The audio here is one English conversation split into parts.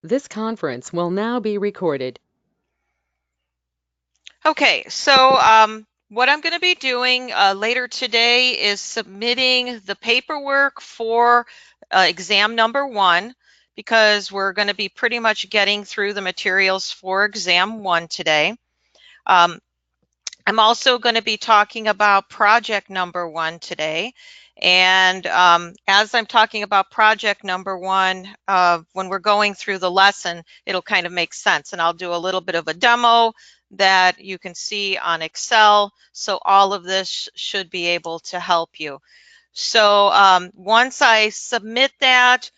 This conference will now be recorded. Okay, so what I'm going to be doing later today is submitting the paperwork for exam number 1 because we're going to be pretty much getting through the materials for exam 1 today. Um, I'm also going to be talking about project number 1 today. And as I'm talking about project number 1, when we're going through the lesson, it'll kind of make sense. And I'll do a little bit of a demo that you can see on Excel. So all of this should be able to help you. So once I submit that,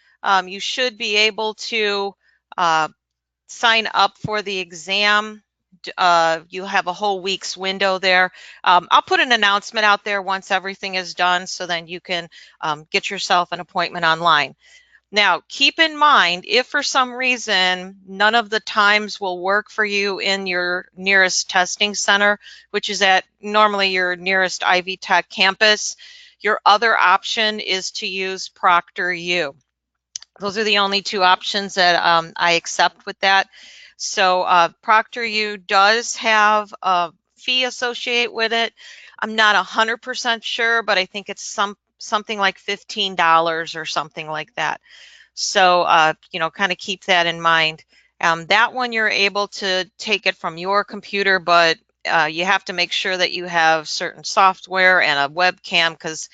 you should be able to uh, sign up for the exam. You'll have a whole week's window there. I'll put an announcement out there once everything is done so then you can get yourself an appointment online. Now, keep in mind, if for some reason none of the times will work for you in your nearest testing center, which is at normally your nearest Ivy Tech campus, your other option is to use ProctorU. Those are the only two options that I accept with that. So ProctorU does have a fee associated with it. I'm not 100% sure, but I think it's something like $15 or something like that. So kind of keep that in mind. That one you're able to take it from your computer, but you have to make sure that you have certain software and a webcam because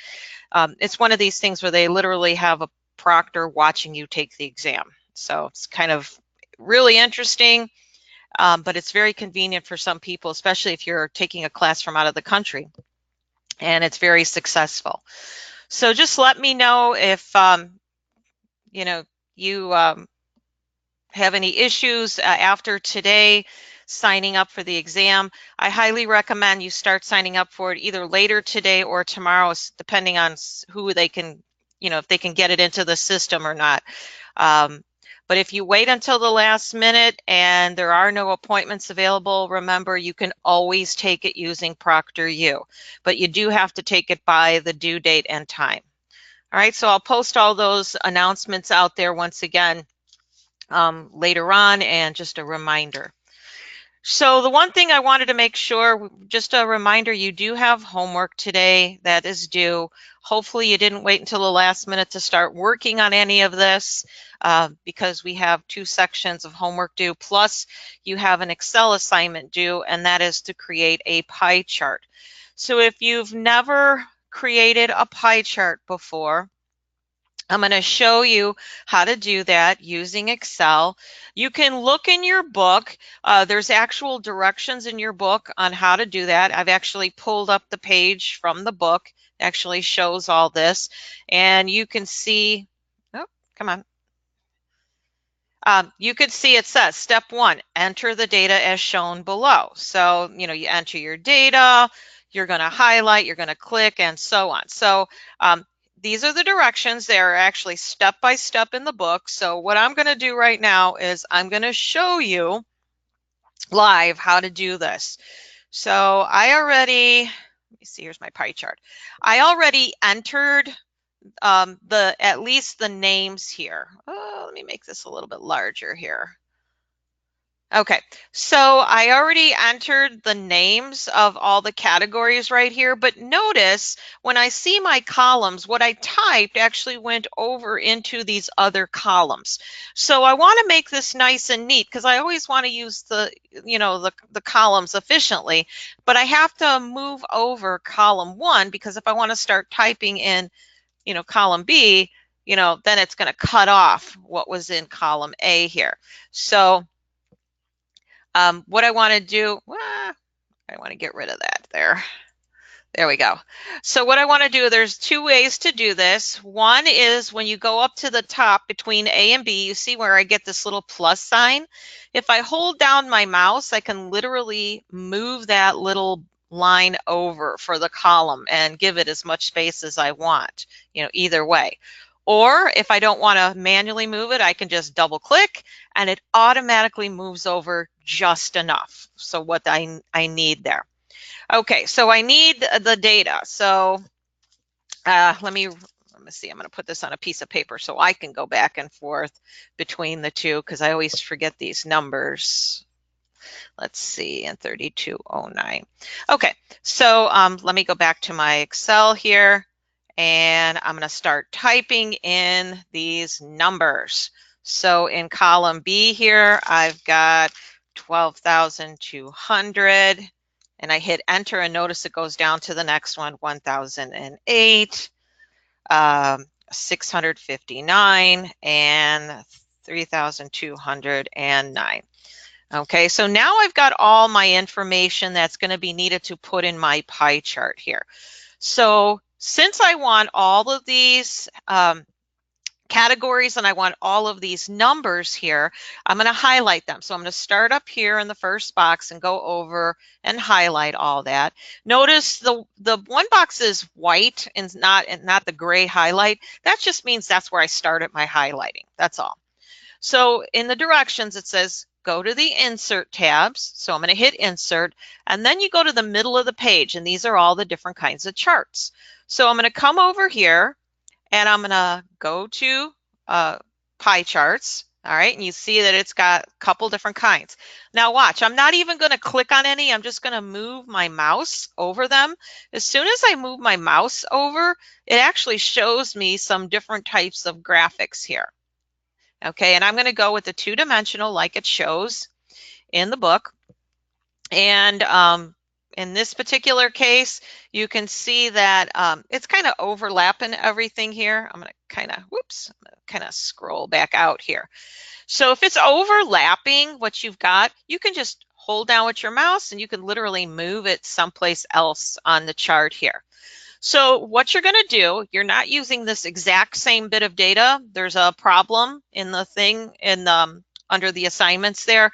it's one of these things where they literally have a proctor watching you take the exam. So it's kind of really interesting, but it's very convenient for some people, especially if you're taking a class from out of the country, and it's very successful. So just let me know if you know you have any issues after today signing up for the exam. I highly recommend you start signing up for it either later today or tomorrow, depending on who they can, if they can get it into the system or not. But if you wait until the last minute and there are no appointments available, remember you can always take it using ProctorU, but you do have to take it by the due date and time. All right, so I'll post all those announcements out there once again later on, and just a reminder. So the one thing I wanted to make sure, just a reminder, you do have homework today that is due. Hopefully you didn't wait until the last minute to start working on any of this because we have 2 sections of homework due, plus you have an Excel assignment due, and that is to create a pie chart. So if you've never created a pie chart before, I'm going to show you how to do that using Excel. You can look in your book. There's actual directions in your book on how to do that. I've actually pulled up the page from the book. It actually shows all this. And you can see, oh, come on. You can see it says step 1, enter the data as shown below. So, you enter your data, you're going to highlight, you're going to click, and so on. So these are the directions. They're actually step by step in the book. So what I'm going to do right now is I'm going to show you live how to do this. So let me see, here's my pie chart. I already entered at least the names here. Let me make this a little bit larger here. Okay, so I already entered the names of all the categories right here, but notice when I see my columns, what I typed actually went over into these other columns. So I want to make this nice and neat because I always want to use the columns efficiently, but I have to move over column 1 because if I want to start typing in, column B, then it's going to cut off what was in column A here. So what I want to do, I want to get rid of that there. There we go. So what I want to do, there's 2 ways to do this. One is when you go up to the top between A and B, you see where I get this little plus sign. If I hold down my mouse, I can literally move that little line over for the column and give it as much space as I want, either way. Or if I don't want to manually move it, I can just double click and it automatically moves over just enough. So what I need there. Okay, so I need the data. So let me Let me see, I'm going to put this on a piece of paper so I can go back and forth between the two because I always forget these numbers. Let's see, and 3209. Okay, so let me go back to my Excel here, and I'm going to start typing in these numbers. So in column B here, I've got 12,200, and I hit enter, and notice it goes down to the next one, 1,008, 659, and 3,209. Okay, so now I've got all my information that's going to be needed to put in my pie chart here. So since I want all of these categories and I want all of these numbers here, I'm going to highlight them. So I'm going to start up here in the first box and go over and highlight all that. Notice the one box is white and not the gray highlight. That just means that's where I started my highlighting. That's all. So in the directions, it says go to the insert tabs. So I'm going to hit insert, and then you go to the middle of the page, and these are all the different kinds of charts. So I'm going to come over here, and I'm going to go to pie charts. All right, and you see that it's got a couple different kinds. Now watch, I'm not even going to click on any. I'm just going to move my mouse over them. As soon as I move my mouse over, it actually shows me some different types of graphics here. Okay, and I'm going to go with the two-dimensional like it shows in the book. And in this particular case, you can see that it's kind of overlapping everything here. I'm going to kind of scroll back out here. So if it's overlapping what you've got, you can just hold down with your mouse and you can literally move it someplace else on the chart here. So what you're going to do, you're not using this exact same bit of data. There's a problem in the thing in under the assignments there,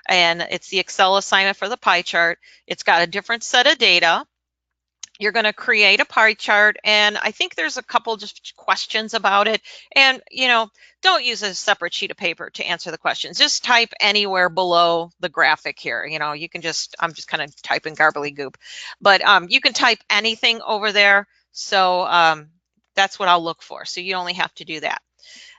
and it's the Excel assignment for the pie chart. It's got a different set of data. You're going to create a pie chart, and I think there's a couple just questions about it. And, you know, don't use a separate sheet of paper to answer the questions. Just type anywhere below the graphic here. You know, you can just, I'm just kind of typing gobbledygook, but you can type anything over there. So that's what I'll look for. So you only have to do that.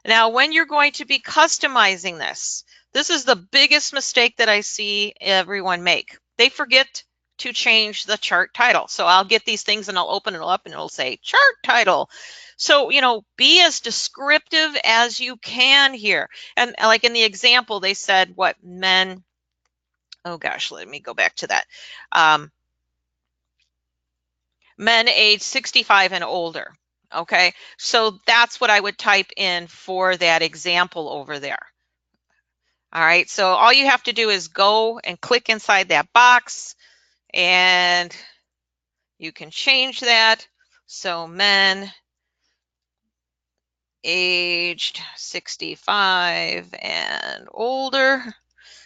Now, when you're going to be customizing this, this is the biggest mistake that I see everyone make. They forget to change the chart title. So I'll get these things and I'll open it up and it'll say chart title. So, you know, be as descriptive as you can here. And like in the example, they said what men, oh gosh, let me go back to that. Men age 65 and older. Okay, so that's what I would type in for that example over there. All right, so all you have to do is go and click inside that box and you can change that. So men aged 65 and older.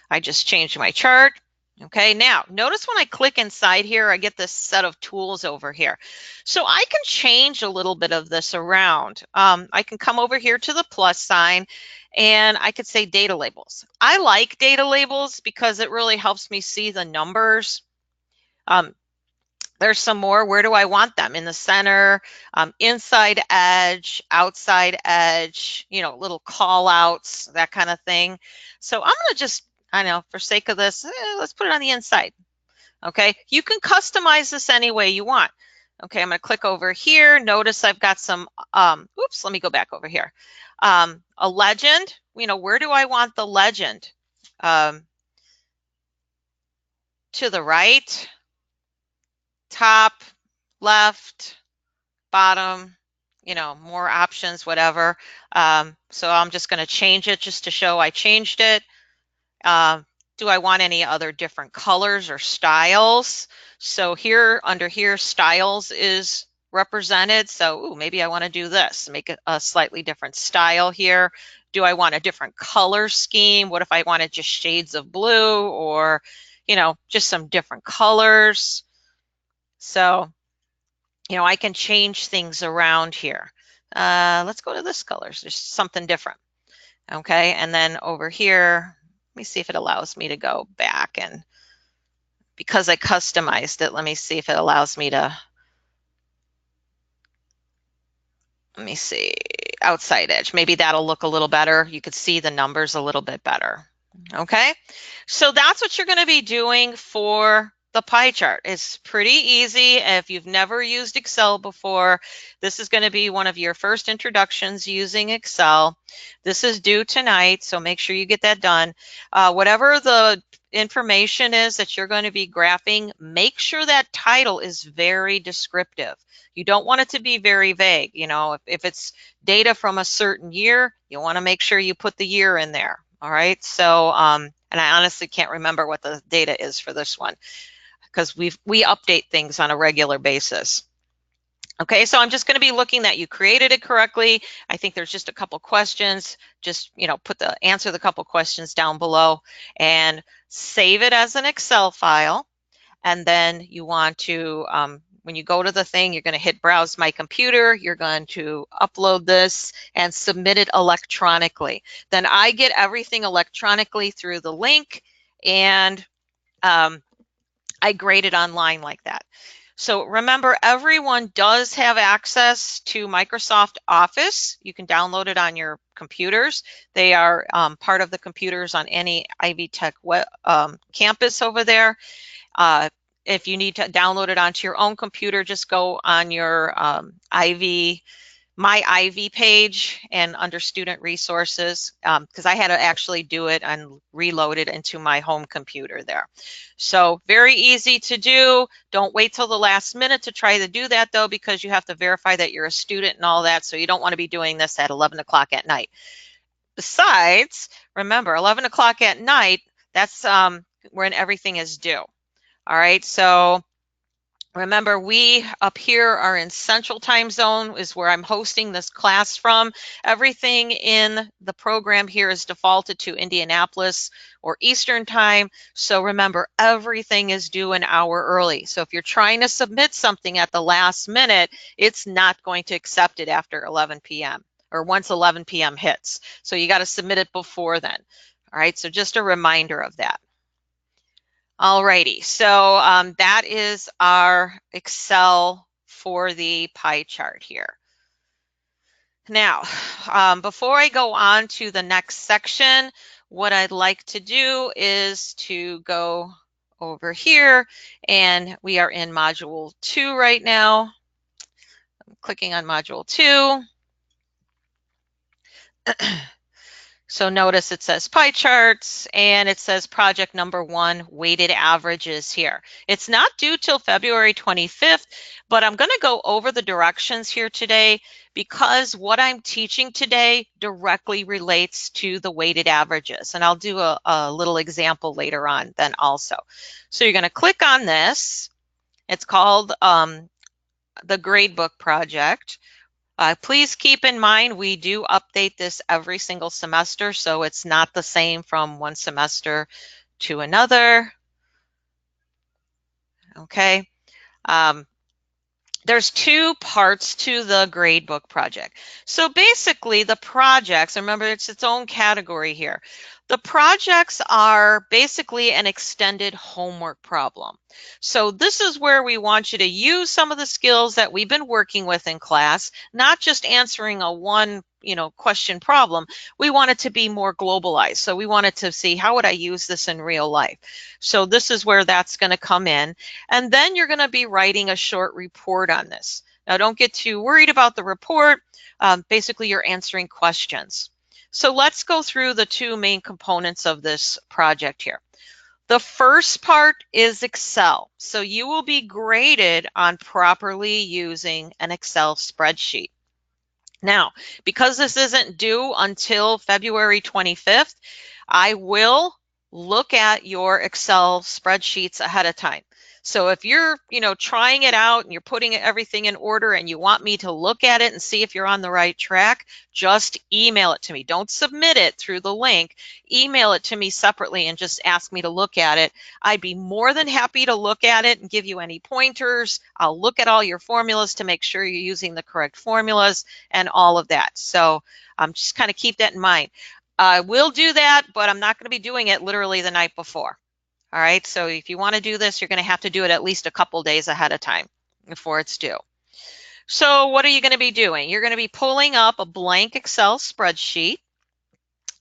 I just changed my chart. Okay, now notice when I click inside here, I get this set of tools over here. So I can change a little bit of this around. I can come over here to the plus sign and I could say data labels. I like data labels because it really helps me see the numbers. There's some more. Where do I want them? In the center, inside edge, outside edge, you know, little call outs, that kind of thing. So I'm going to just, I know, for sake of this, let's put it on the inside. Okay, you can customize this any way you want. Okay, I'm going to click over here. Notice I've got some, oops, let me go back over here. A legend, you know, where do I want the legend? To the right, top, left, bottom, you know, more options, whatever. So I'm just going to change it just to show I changed it. Do I want any other different colors or styles? So here, under here, styles is represented. So ooh, maybe I want to do this, make it a slightly different style here. Do I want a different color scheme? What if I wanted just shades of blue or, you know, just some different colors? So, you know, I can change things around here. Let's go to this color. So there's something different. Okay, and then over here, let me see if it allows me to go back, and because I customized it, let me see if it allows me to let me see, outside edge. Maybe that'll look a little better. You could see the numbers a little bit better. Okay, so that's what you're going to be doing for the pie chart. It's pretty easy. If you've never used Excel before, this is going to be one of your first introductions using Excel. This is due tonight, so make sure you get that done. Whatever the information is that you're going to be graphing, make sure that title is very descriptive. You don't want it to be very vague. You know, if it's data from a certain year, you want to make sure you put the year in there. All right. So, and I honestly can't remember what the data is for this one because we update things on a regular basis. Okay, so I'm just going to be looking that you created it correctly. I think there's just a couple questions. Just, you know, answer the couple questions down below and save it as an Excel file. And then you want to, when you go to the thing, you're going to hit Browse My Computer. You're going to upload this and submit it electronically. Then I get everything electronically through the link, and I grade it online like that. So remember, everyone does have access to Microsoft Office. You can download it on your computers. They are part of the computers on any Ivy Tech campus over there. If you need to download it onto your own computer, just go on your My Ivy page and under student resources, because I had to actually do it and reload it into my home computer there. So very easy to do. Don't wait till the last minute to try to do that though, because you have to verify that you're a student and all that. So you don't want to be doing this at 11 o'clock at night. Besides, remember, 11 o'clock at night, that's when everything is due. All right, so remember, we up here are in Central Time Zone is where I'm hosting this class from. Everything in the program here is defaulted to Indianapolis or Eastern Time. So remember, everything is due an hour early. So if you're trying to submit something at the last minute, it's not going to accept it after 11 p.m. or once 11 p.m. hits. So you got to submit it before then. All right, so just a reminder of that. Alrighty, so that is our Excel for the pie chart here. Now, before I go on to the next section, what I'd like to do is to go over here, and we are in Module 2 right now. I'm clicking on Module 2. So notice it says pie charts and it says project number 1, weighted averages here. It's not due till February 25th, but I'm going to go over the directions here today because what I'm teaching today directly relates to the weighted averages. And I'll do a little example later on then also. So you're going to click on this. It's called the Gradebook Project. Please keep in mind, we do update this every single semester, so it's not the same from one semester to another. Okay. There's 2 parts to the gradebook project. So basically the projects, remember it's its own category here. The projects are basically an extended homework problem. So this is where we want you to use some of the skills that we've been working with in class, not just answering a one question problem. We want it to be more globalized. So we wanted to see, how would I use this in real life? So this is where that's going to come in. And then you're going to be writing a short report on this. Now, don't get too worried about the report. Basically, you're answering questions. So let's go through the 2 main components of this project here. The first part is Excel. So you will be graded on properly using an Excel spreadsheet. Now, because this isn't due until February 25th, I will look at your Excel spreadsheets ahead of time. So if you're, trying it out and you're putting everything in order and you want me to look at it and see if you're on the right track, just email it to me. Don't submit it through the link. Email it to me separately and just ask me to look at it. I'd be more than happy to look at it and give you any pointers. I'll look at all your formulas to make sure you're using the correct formulas and all of that. So just kind of keep that in mind. I will do that, but I'm not going to be doing it literally the night before. All right, so if you want to do this, you're going to have to do it at least a couple days ahead of time before it's due. So what are you going to be doing? You're going to be pulling up a blank Excel spreadsheet.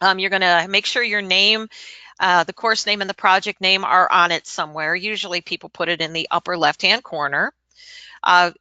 You're going to make sure your name, the course name and the project name are on it somewhere. Usually people put it in the upper left-hand corner.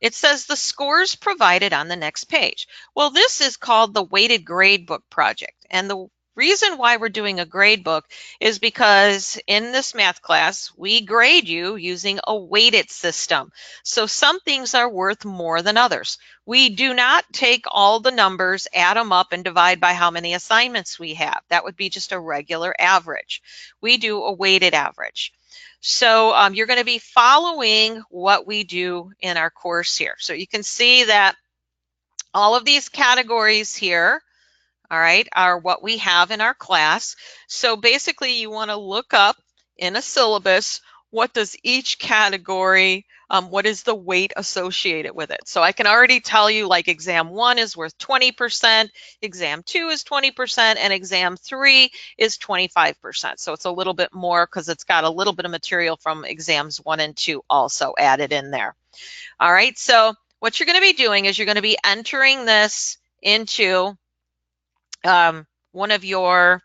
It says the scores provided on the next page. Well, this is called the weighted gradebook project. And the reason why we're doing a gradebook is because in this math class, we grade you using a weighted system. So some things are worth more than others. We do not take all the numbers, add them up, and divide by how many assignments we have. That would be just a regular average. We do a weighted average. So you're going to be following what we do in our course here. So you can see that all of these categories here, all right, are what we have in our class. So basically you want to look up in a syllabus, what does each category, what is the weight associated with it? So I can already tell you, like, exam 1 is worth 20%, exam 2 is 20%, and exam 3 is 25%. So it's a little bit more because it's got a little bit of material from exams 1 and 2 also added in there. All right, so what you're going to be doing is you're going to be entering this into one of your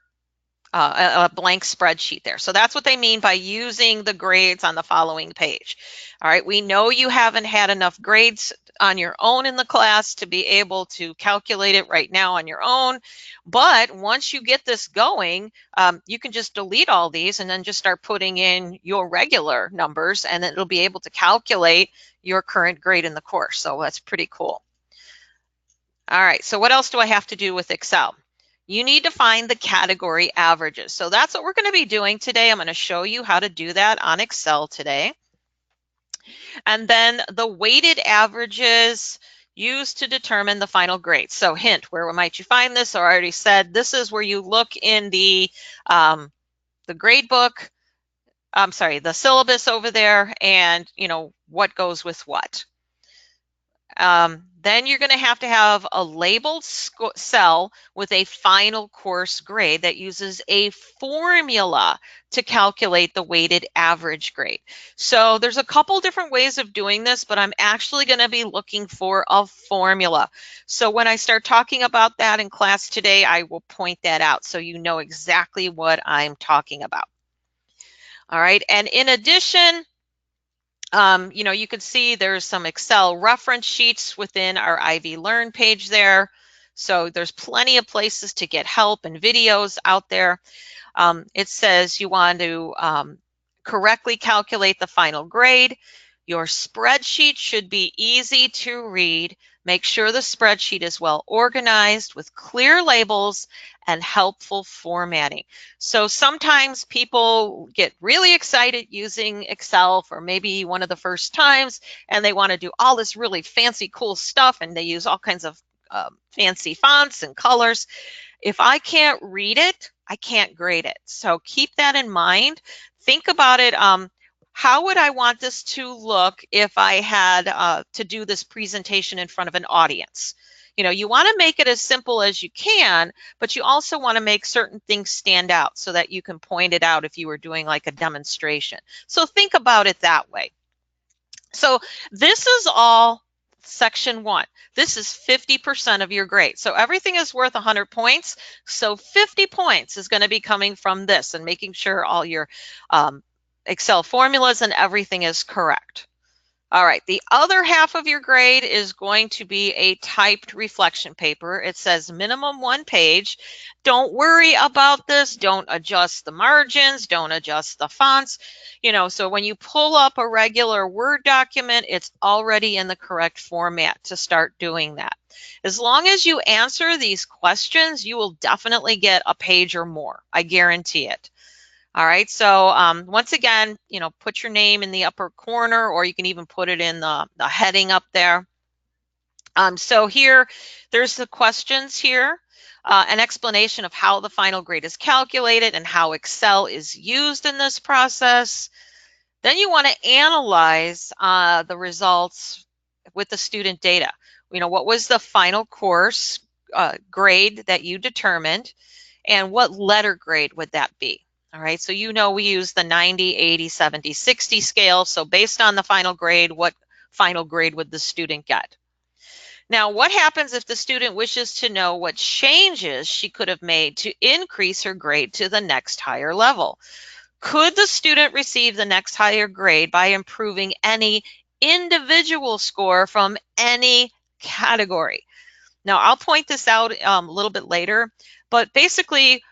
a blank spreadsheet there. So that's what they mean by using the grades on the following page. All right, we know you haven't had enough grades on your own in the class to be able to calculate it right now on your own. But once you get this going, you can just delete all these and then just start putting in your regular numbers, and it'll be able to calculate your current grade in the course. So that's pretty cool. All right, so what else do I have to do with Excel? You need to find the category averages. So that's what we're going to be doing today. I'm going to show you how to do that on Excel today. And then the weighted averages used to determine the final grade. So hint, where might you find this? So I already said this is where you look in the grade book, I'm sorry, the syllabus over there, and you know what goes with what. Then you're going to have a labeled cell with a final course grade that uses a formula to calculate the weighted average grade. So there's a couple different ways of doing this, but I'm actually going to be looking for a formula. So when I start talking about that in class today, I will point that out so you know exactly what I'm talking about. All right, and in addition, you know, you can see there's some Excel reference sheets within our IV Learn page there. So there's plenty of places to get help and videos out there. It says you want to correctly calculate the final grade. Your spreadsheet should be easy to read. Make sure the spreadsheet is well organized with clear labels and helpful formatting. So sometimes people get really excited using Excel for maybe one of the first times, and they want to do all this really fancy, cool stuff, and they use all kinds of fancy fonts and colors. If I can't read it, I can't grade it. So keep that in mind. Think about it. How would I want this to look if I had to do this presentation in front of an audience? You know, you want to make it as simple as you can, but you also want to make certain things stand out so that you can point it out if you were doing like a demonstration. So think about it that way. So this is all section 1. This is 50% of your grade. So everything is worth 100 points. So 50 points is going to be coming from this and making sure all your Excel formulas and everything is correct. All right, the other half of your grade is going to be a typed reflection paper. It says minimum 1 page. Don't worry about this. Don't adjust the margins. Don't adjust the fonts. You know, so when you pull up a regular Word document, it's already in the correct format to start doing that. As long as you answer these questions, you will definitely get a page or more. I guarantee it. All right, so once again, you know, put your name in the upper corner, or you can even put it in the heading up there. So here, there's the questions here, an explanation of how the final grade is calculated and how Excel is used in this process. Then you want to analyze the results with the student data. You know, what was the final course grade that you determined, and what letter grade would that be? All right, so you know we use the 90, 80, 70, 60 scale. So based on the final grade, what final grade would the student get? Now, what happens if the student wishes to know what changes she could have made to increase her grade to the next higher level? Could the student receive the next higher grade by improving any individual score from any category? Now, I'll point this out a little bit later, but basically,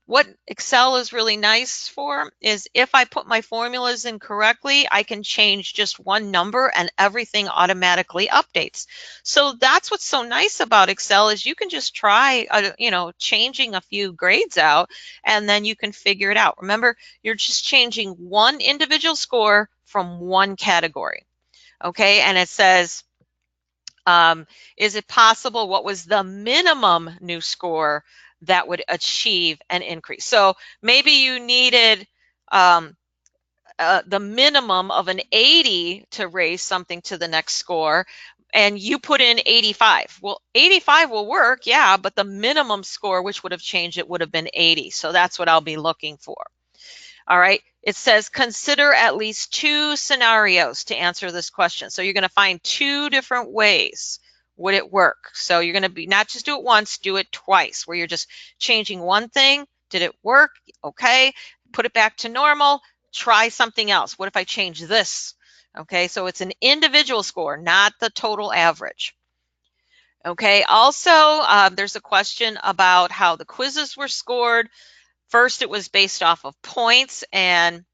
what Excel is really nice for is if I put my formulas in correctly, I can change just one number and everything automatically updates. So that's what's so nice about Excel is you can just try, changing a few grades out, and then you can figure it out. Remember, you're just changing one individual score from one category. Okay, and it says, is it possible what was the minimum new score that would achieve an increase? So maybe you needed the minimum of an 80 to raise something to the next score, and you put in 85. Well, 85 will work, yeah, but the minimum score, which would have changed it, would have been 80. So that's what I'll be looking for. All right, it says consider at least two scenarios to answer this question. So you're going to find two different ways would it work. So you're going to be not just do it once, do it twice, where you're just changing one thing. Did it work? Okay, put it back to normal. Try something else. What if I change this? Okay, so it's an individual score, not the total average. Okay, also there's a question about how the quizzes were scored. First, it was based off of points, and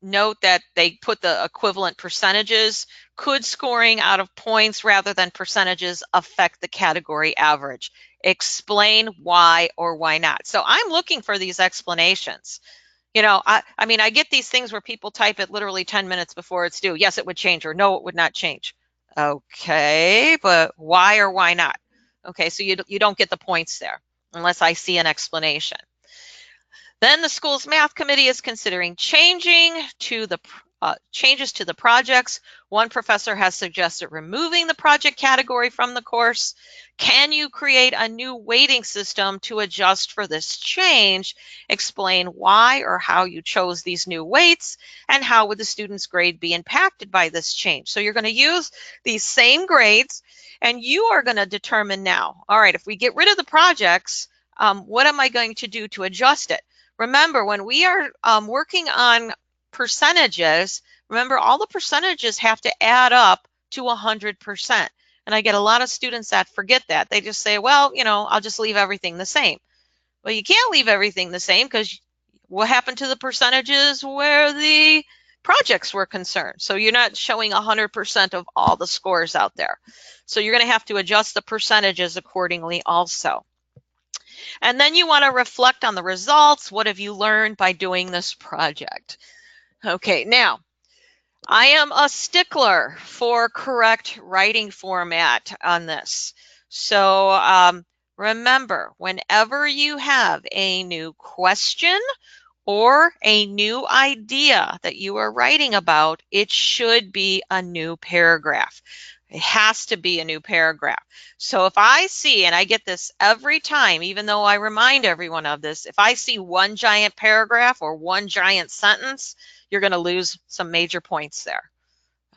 note that they put the equivalent percentages. Could scoring out of points rather than percentages affect the category average? Explain why or why not. So I'm looking for these explanations. I mean, I get these things where people type it literally 10 minutes before it's due. Yes, it would change, or no, it would not change. Okay, but why or why not? Okay, so you don't get the points there unless I see an explanation. Then the school's math committee is considering changes to the projects. One professor has suggested removing the project category from the course. Can you create a new weighting system to adjust for this change? Explain why or how you chose these new weights, and how would the student's grade be impacted by this change? So you're going to use these same grades, and you are going to determine now, all right, if we get rid of the projects, what am I going to do to adjust it? Remember, when we are working on percentages, remember all the percentages have to add up to 100%. And I get a lot of students that forget that. They just say, well, I'll just leave everything the same. Well, you can't leave everything the same, because what happened to the percentages where the projects were concerned? So you're not showing 100% of all the scores out there. So you're going to have to adjust the percentages accordingly also. And then you want to reflect on the results. What have you learned by doing this project? Okay, now, I am a stickler for correct writing format on this. So remember, whenever you have a new question or a new idea that you are writing about, it should be a new paragraph. It has to be a new paragraph. So if I see, and I get this every time, even though I remind everyone of this, if I see one giant paragraph or one giant sentence, you're going to lose some major points there.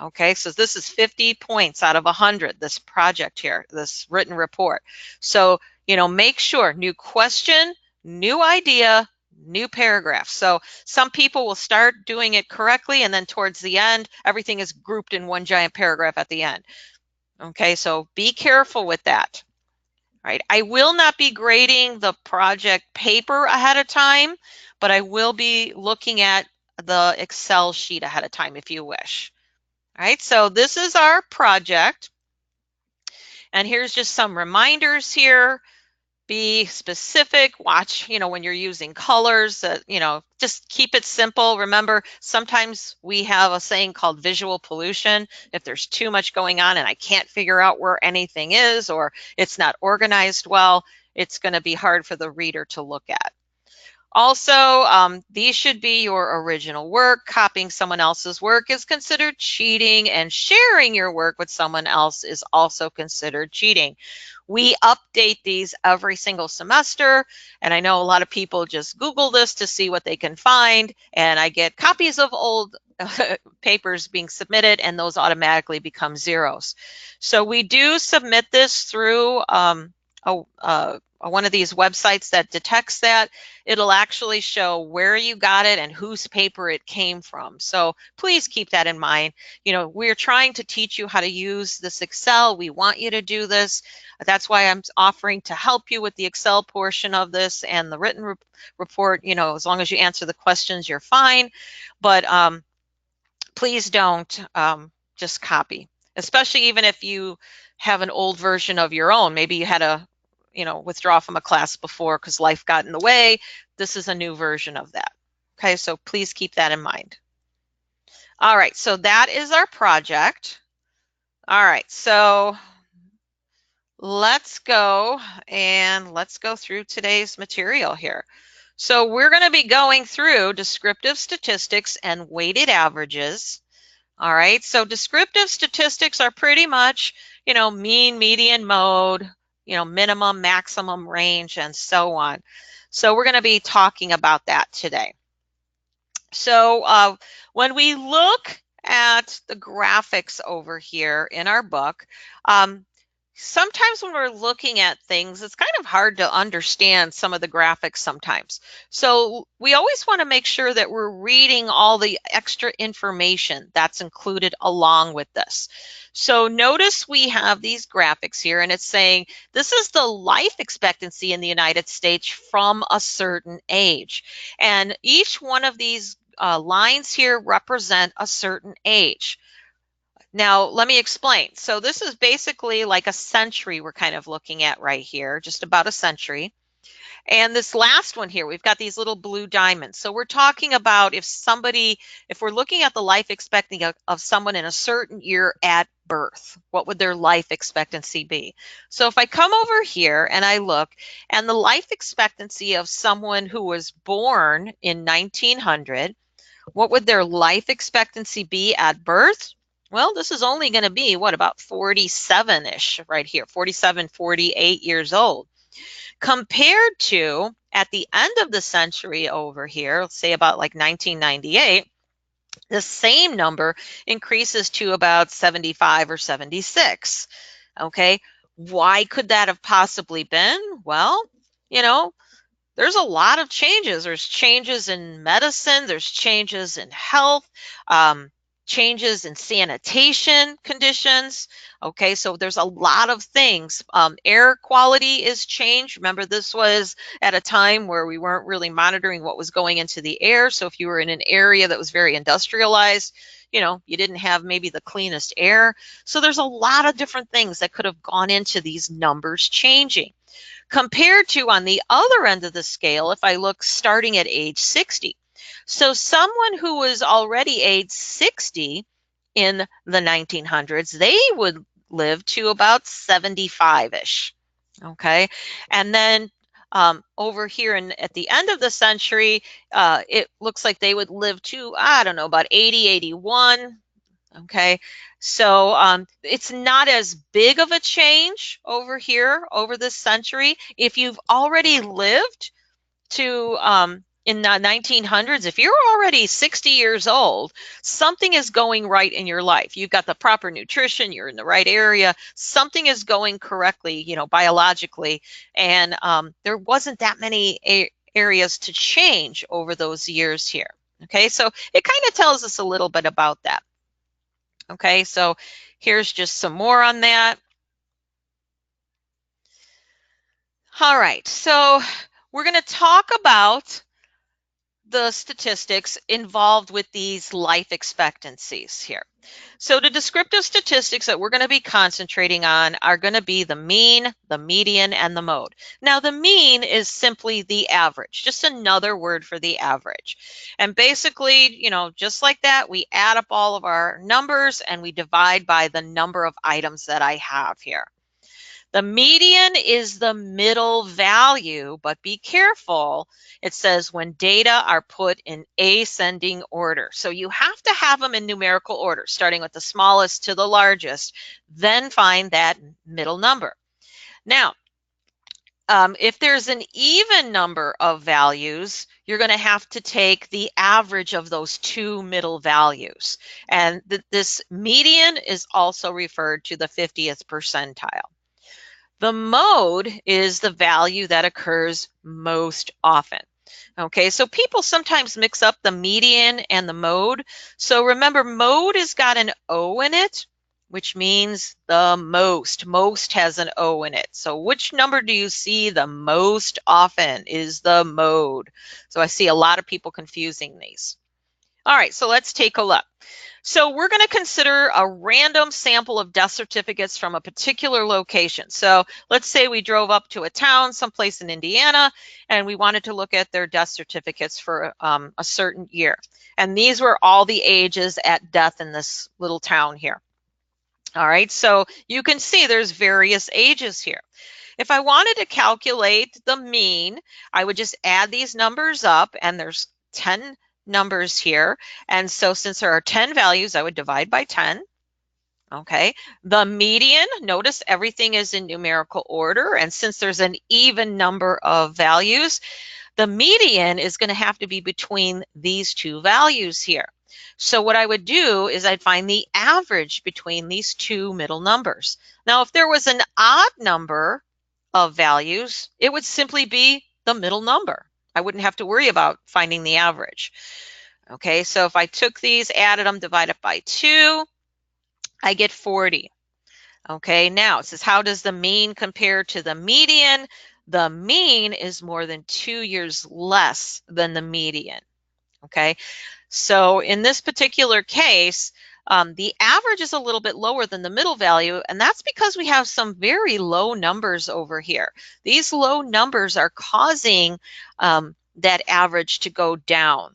Okay, so this is 50 points out of 100, this project here, this written report. So, make sure, new question, new idea, new paragraph. So some people will start doing it correctly, and then towards the end, everything is grouped in one giant paragraph at the end. Okay, so be careful with that. All right, I will not be grading the project paper ahead of time, but I will be looking at the Excel sheet ahead of time if you wish. All right, so this is our project. And here's just some reminders here. Be specific. Watch, when you're using colors, just keep it simple. Remember, sometimes we have a saying called visual pollution. If there's too much going on and I can't figure out where anything is, or it's not organized well, it's going to be hard for the reader to look at. Also, these should be your original work. Copying someone else's work is considered cheating, and sharing your work with someone else is also considered cheating. We update these every single semester, and I know a lot of people just Google this to see what they can find, and I get copies of old papers being submitted, and those automatically become zeros. So we do submit this through one of these websites that detects that. It'll actually show where you got it and whose paper it came from. So please keep that in mind. You know, we're trying to teach you how to use this Excel. We want you to do this. That's why I'm offering to help you with the Excel portion of this and the written report. You know, as long as you answer the questions, you're fine. But please don't just copy, especially even if you have an old version of your own. Maybe you had a, you know, withdraw from a class before because life got in the way. This is a new version of that. Okay, so please keep that in mind. All right, so that is our project. All right, so let's go through today's material here. So we're going to be going through descriptive statistics and weighted averages. All right, so descriptive statistics are pretty much, you know, mean, median, mode, you know, minimum, maximum, range, and so on. So we're going to be talking about that today. So when we look at the graphics over here in our book, sometimes when we're looking at things, it's kind of hard to understand some of the graphics sometimes. So we always want to make sure that we're reading all the extra information that's included along with this. So notice we have these graphics here, and it's saying this is the life expectancy in the United States from a certain age. And each one of these lines here represent a certain age. Now, let me explain. So this is basically like a century we're kind of looking at right here, just about a century. And this last one here, we've got these little blue diamonds. So we're talking about if we're looking at the life expectancy of someone in a certain year at birth, what would their life expectancy be? So if I come over here and I look, and the life expectancy of someone who was born in 1900, what would their life expectancy be at birth? Well, this is only going to be, what, about 47-ish right here, 47, 48 years old. Compared to at the end of the century over here, let's say about like 1998, the same number increases to about 75 or 76. Okay, why could that have possibly been? Well, you know, there's a lot of changes. There's changes in medicine, there's changes in health, changes in sanitation conditions. Okay, so there's a lot of things. Air quality is changed. Remember, this was at a time where we weren't really monitoring what was going into the air. So if you were in an area that was very industrialized, you know, you didn't have maybe the cleanest air. So there's a lot of different things that could have gone into these numbers changing. Compared to on the other end of the scale, if I look starting at age 60. So someone who was already age 60 in the 1900s, they would live to about 75-ish. Okay. And then over here at the end of the century, it looks like they would live to, I don't know, about 80, 81. Okay, so it's not as big of a change over here over this century. If you've already lived to in the 1900s, if you're already 60 years old, something is going right in your life. You've got the proper nutrition, you're in the right area, something is going correctly, you know, biologically, and there wasn't that many areas to change over those years here. Okay, so it kind of tells us a little bit about that. Okay, so here's just some more on that. All right, so we're going to talk about the statistics involved with these life expectancies here. So the descriptive statistics that we're going to be concentrating on are going to be the mean, the median, and the mode. Now the mean is simply the average, just another word for the average. And basically, you know, just like that, we add up all of our numbers and we divide by the number of items that I have here. The median is the middle value, but be careful. It says when data are put in ascending order. So you have to have them in numerical order, starting with the smallest to the largest, then find that middle number. Now, if there's an even number of values, you're going to have to take the average of those two middle values. And this median is also referred to the 50th percentile. The mode is the value that occurs most often. Okay, so people sometimes mix up the median and the mode. So remember, mode has got an O in it, which means the most. Most has an O in it. So which number do you see the most often is the mode. So I see a lot of people confusing these. All right, so let's take a look. So we're going to consider a random sample of death certificates from a particular location. So let's say we drove up to a town someplace in Indiana and we wanted to look at their death certificates for a certain year. And these were all the ages at death in this little town here. All right, so you can see there's various ages here. If I wanted to calculate the mean, I would just add these numbers up, and there's 10 numbers here. And so since there are 10 values, I would divide by 10. Okay, the median, notice everything is in numerical order. And since there's an even number of values, the median is going to have to be between these two values here. So what I would do is I'd find the average between these two middle numbers. Now, if there was an odd number of values, it would simply be the middle number. I wouldn't have to worry about finding the average. Okay, so if I took these, added them, divided by 2, I get 40. Okay, now it says, how does the mean compare to the median? The mean is more than 2 years less than the median. Okay, so in this particular case, the average is a little bit lower than the middle value, and that's because we have some very low numbers over here. These low numbers are causing that average to go down.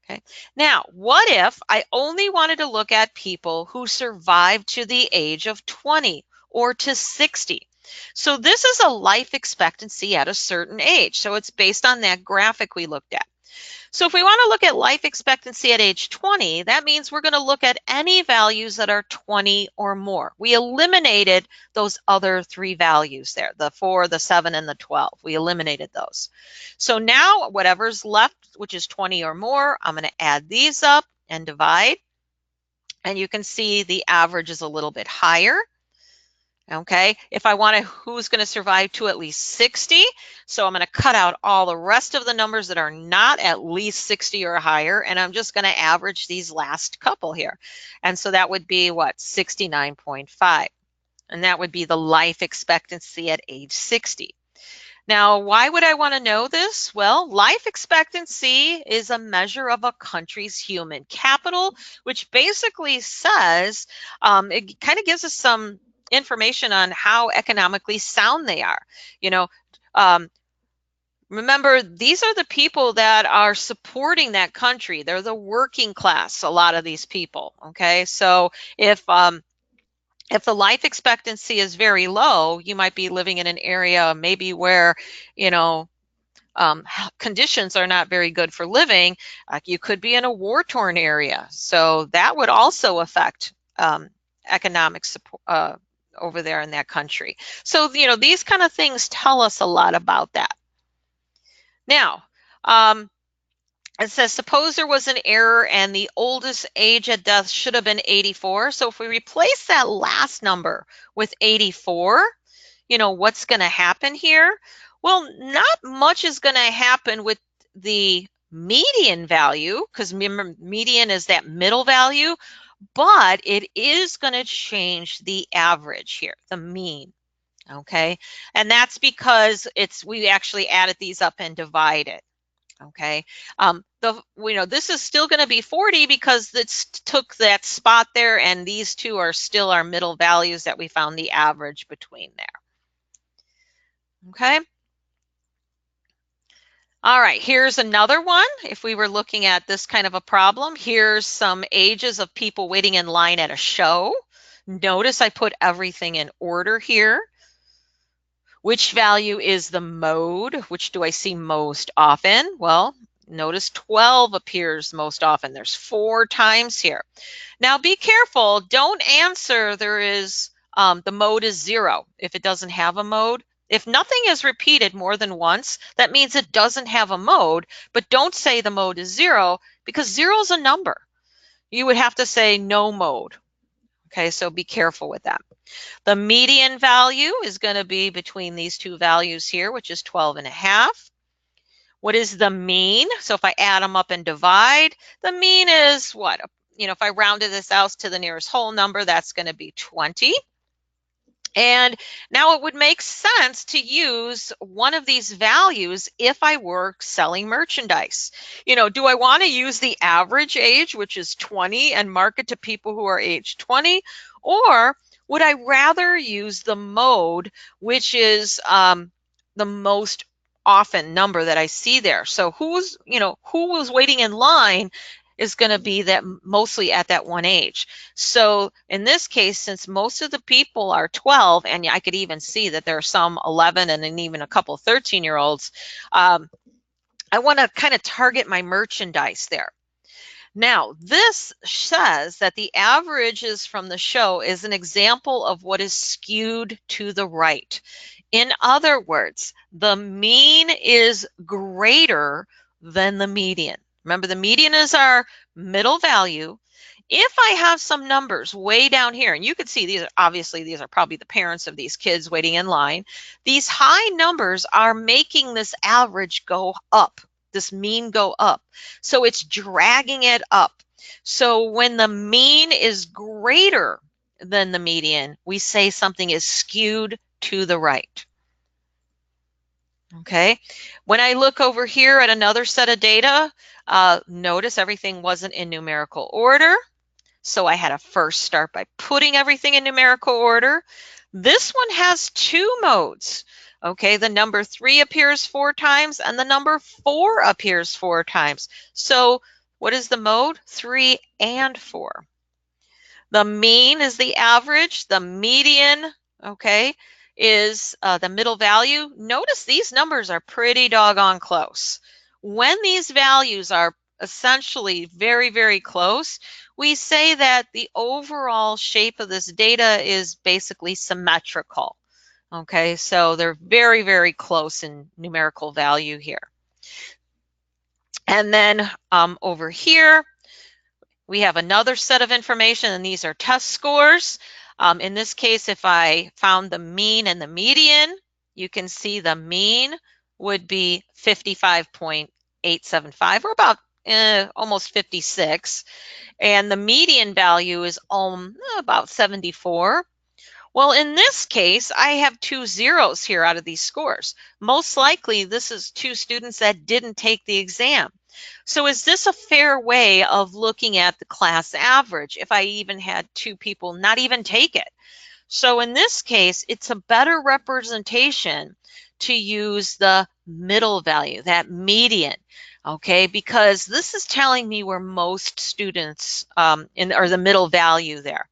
Okay. Now, what if I only wanted to look at people who survived to the age of 20 or to 60? So this is a life expectancy at a certain age. So it's based on that graphic we looked at. So if we want to look at life expectancy at age 20, that means we're going to look at any values that are 20 or more. We eliminated those other three values there, the 4, the 7, and the 12. We eliminated those. So now whatever's left, which is 20 or more, I'm going to add these up and divide. And you can see the average is a little bit higher. Okay, if I want to, who's going to survive to at least 60? So I'm going to cut out all the rest of the numbers that are not at least 60 or higher, and I'm just going to average these last couple here. And so that would be what, 69.5. And that would be the life expectancy at age 60. Now, why would I want to know this? Well, life expectancy is a measure of a country's human capital, which basically says, it kind of gives us some information on how economically sound they are. You know, remember, these are the people that are supporting that country. They're the working class, a lot of these people, okay? So if the life expectancy is very low, you might be living in an area maybe where, you know, conditions are not very good for living. You could be in a war-torn area. So that would also affect economic support over there in that country. So, you know, these kind of things tell us a lot about that. Now, it says, suppose there was an error and the oldest age at death should have been 84. So if we replace that last number with 84, you know, what's going to happen here? Well, not much is going to happen with the median value, because remember, median is that middle value, but it is going to change the average here, the mean. Okay, and that's because we actually added these up and divided. Okay, this is still going to be 40 because it took that spot there, and these two are still our middle values that we found the average between there. Okay. All right, here's another one. If we were looking at this kind of a problem, here's some ages of people waiting in line at a show. Notice I put everything in order here. Which value is the mode? Which do I see most often? Well, notice 12 appears most often. There's 4 times here. Now be careful. Don't answer there is the mode is 0 if it doesn't have a mode. If nothing is repeated more than once, that means it doesn't have a mode, but don't say the mode is 0 because 0 is a number. You would have to say no mode. Okay, so be careful with that. The median value is going to be between these two values here, which is 12.5. What is the mean? So if I add them up and divide, the mean is what? If I rounded this out to the nearest whole number, that's going to be 20. And now it would make sense to use one of these values if I were selling merchandise. Do I want to use the average age, which is 20, and market to people who are age 20? Or would I rather use the mode, which is the most often number that I see there? So who was waiting in line is going to be that mostly at that one age. So in this case, since most of the people are 12, and I could even see that there are some 11 and then even a couple 13-year-olds, I want to kind of target my merchandise there. Now, this says that the averages from the show is an example of what is skewed to the right. In other words, the mean is greater than the median. Remember, the median is our middle value. If I have some numbers way down here, and you can see these are probably the parents of these kids waiting in line, these high numbers are making this average go up, this mean go up. So it's dragging it up. So when the mean is greater than the median, we say something is skewed to the right. Okay, when I look over here at another set of data, notice everything wasn't in numerical order. So I had to first start by putting everything in numerical order. This one has 2 modes. Okay, the number 3 appears 4 times and the number 4 appears 4 times. So what is the mode? 3 and 4. The mean is the average. The median, okay, is the middle value. Notice these numbers are pretty doggone close. When these values are essentially very, very close, we say that the overall shape of this data is basically symmetrical. Okay, so they're very, very close in numerical value here. And then over here, we have another set of information, and these are test scores. In this case, if I found the mean and the median, you can see the mean would be 55.875, or about almost 56. And the median value is about 74. Well, in this case, I have 2 zeros here out of these scores. Most likely, this is 2 students that didn't take the exam. So is this a fair way of looking at the class average if I even had 2 people not even take it? So in this case, it's a better representation to use the middle value, that median, okay, because this is telling me where most students or the middle value there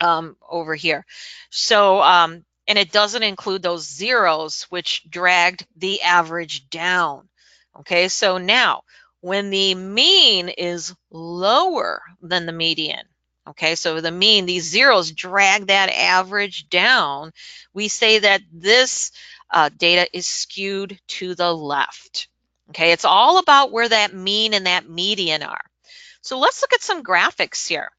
over here. So, and it doesn't include those zeros, which dragged the average down. Okay, so now when the mean is lower than the median, okay, so the mean, these zeros drag that average down, we say that this data is skewed to the left. Okay, it's all about where that mean and that median are. So let's look at some graphics here.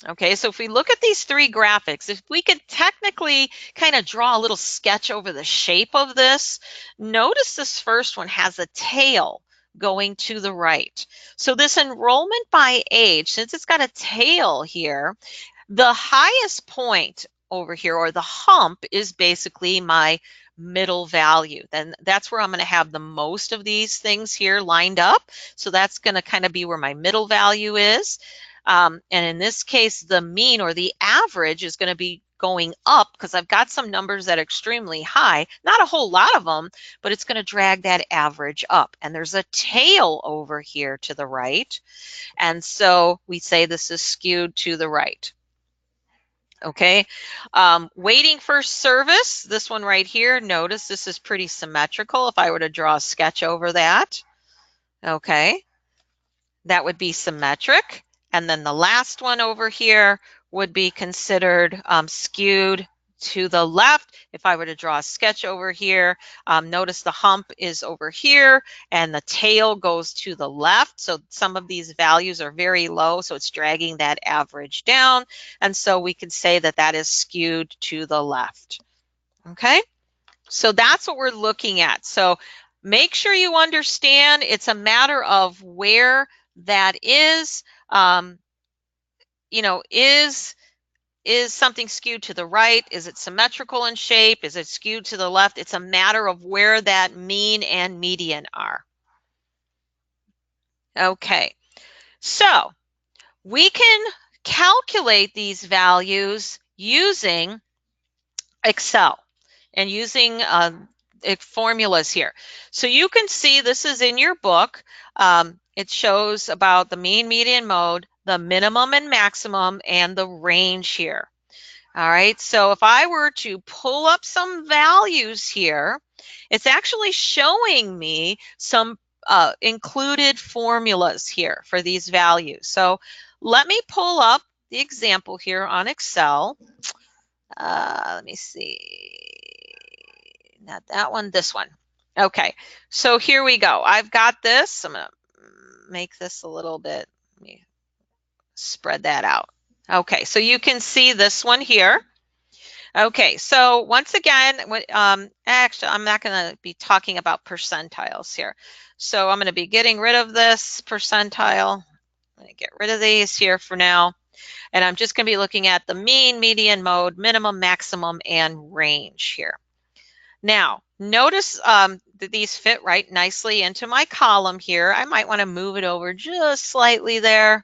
Okay, so if we look at these 3 graphics, if we could technically kind of draw a little sketch over the shape of this, notice this first one has a tail going to the right. So this enrollment by age, since it's got a tail here, the highest point over here, or the hump, is basically my middle value. Then that's where I'm going to have the most of these things here lined up. So that's going to kind of be where my middle value is. And in this case, the mean or the average is going to be going up because I've got some numbers that are extremely high, not a whole lot of them, but it's going to drag that average up. And there's a tail over here to the right. And so we say this is skewed to the right. Okay, waiting for service, this one right here, notice this is pretty symmetrical. If I were to draw a sketch over that, okay, that would be symmetric. And then the last one over here would be considered skewed to the left. If I were to draw a sketch over here, notice the hump is over here and the tail goes to the left. So some of these values are very low, so it's dragging that average down. And so we could say that that is skewed to the left. Okay, so that's what we're looking at. So make sure you understand it's a matter of where that is. You know, is something skewed to the right? Is it symmetrical in shape? Is it skewed to the left? It's a matter of where that mean and median are. Okay, so we can calculate these values using Excel and using formulas here. So you can see this is in your book. It shows about the mean, median, mode, the minimum and maximum, and the range here. All right, so if I were to pull up some values here, it's actually showing me some included formulas here for these values. So let me pull up the example here on Excel. Let me see. Not that one, this one. Okay, so here we go. I've got this. I'm going to make this a little bit, let me spread that out. Okay, so you can see this one here. Okay, so once again, actually, I'm not going to be talking about percentiles here. So I'm going to be getting rid of this percentile. I'm going to get rid of these here for now. And I'm just going to be looking at the mean, median, mode, minimum, maximum, and range here. Now, notice that these fit right nicely into my column here. I might want to move it over just slightly there.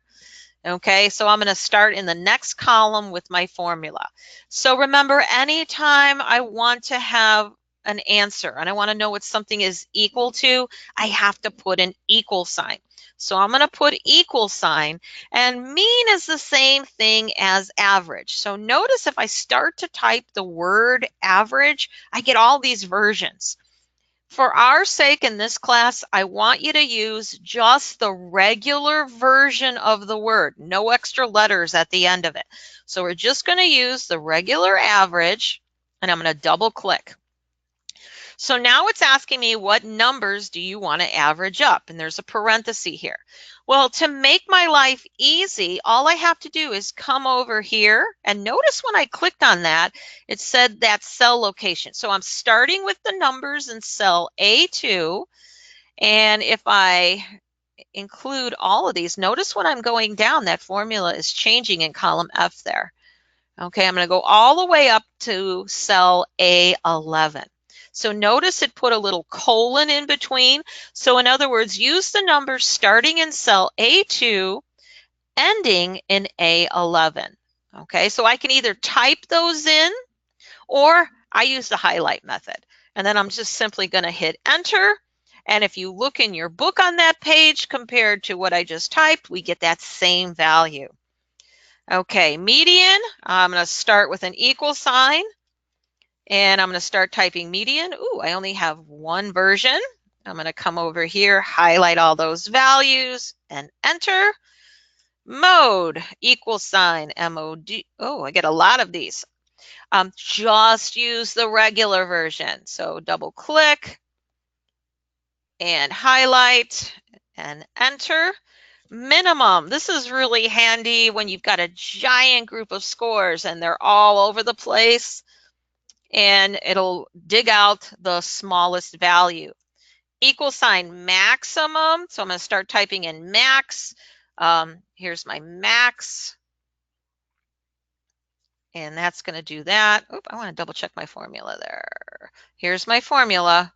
Okay, so I'm going to start in the next column with my formula. So remember, anytime I want to have an answer and I want to know what something is equal to, I have to put an equal sign. So I'm going to put equal sign, and mean is the same thing as average. So notice if I start to type the word average, I get all these versions. For our sake in this class, I want you to use just the regular version of the word, no extra letters at the end of it. So we're just going to use the regular average, and I'm going to double click. So now it's asking me what numbers do you want to average up? And there's a parenthesis here. Well, to make my life easy, all I have to do is come over here, and notice when I clicked on that, it said that cell location. So I'm starting with the numbers in cell A2, and if I include all of these, notice when I'm going down, that formula is changing in column F there. Okay, I'm going to go all the way up to cell A11. So notice it put a little colon in between. So in other words, use the numbers starting in cell A2, ending in A11. Okay, so I can either type those in or I use the highlight method. And then I'm just simply going to hit enter. And if you look in your book on that page compared to what I just typed, we get that same value. Okay, median, I'm going to start with an equal sign. And I'm going to start typing median. Ooh, I only have one version. I'm going to come over here, highlight all those values, and enter. Mode, equal sign, M-O-D. Oh, I get a lot of these. Just use the regular version. So double click and highlight and enter. Minimum, this is really handy when you've got a giant group of scores and they're all over the place, and it'll dig out the smallest value. Equal sign maximum, so I'm going to start typing in max. Here's my max, and that's going to do that. Oop, I want to double check my formula there. Here's my formula.